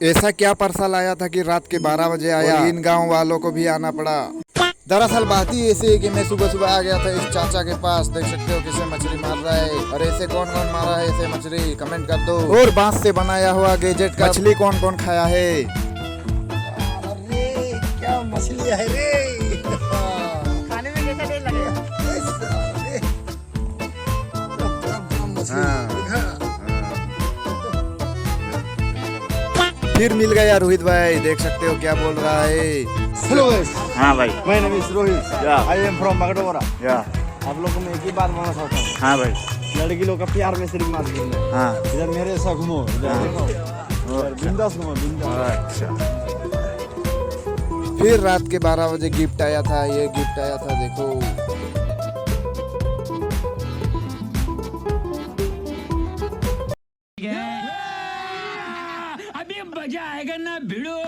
ऐसा क्या पार्सल आया था कि रात के 12 बजे आया, इन गांव वालों को भी आना पड़ा। दरअसल बात ही ऐसी है कि मैं सुबह सुबह आ गया था इस चाचा के पास। देख सकते हो कैसे मछली मार रहा है, और ऐसे कौन कौन मारा है ऐसे मछली, कमेंट कर दो। और बांस से बनाया हुआ गैजेट का मछली कौन कौन खाया है। अरे क्या मछली है रे, खाने में कैसा टेस्ट लगेगा? फिर मिल गया रोहित भाई, देख सकते हो क्या बोल रहा है। हेलो गाइस, हाँ भाई। My name is Rohit, Yeah. I am from Bagdogra. या आप लोगों को मैं एक ही बात बोलना चाहता हूँ, हाँ भाई। लड़की लोग का प्यार में सिर्फ मत गिरना। हाँ इधर मेरे ऐसा घूमो, इधर देखो, इधर बिंदास घूमो, बिंदास। अच्छा। फिर रात के 12 बजे गिफ्ट आया था, ये गिफ्ट आया था देखो। अभी मजा आएगा ना भिड़ो।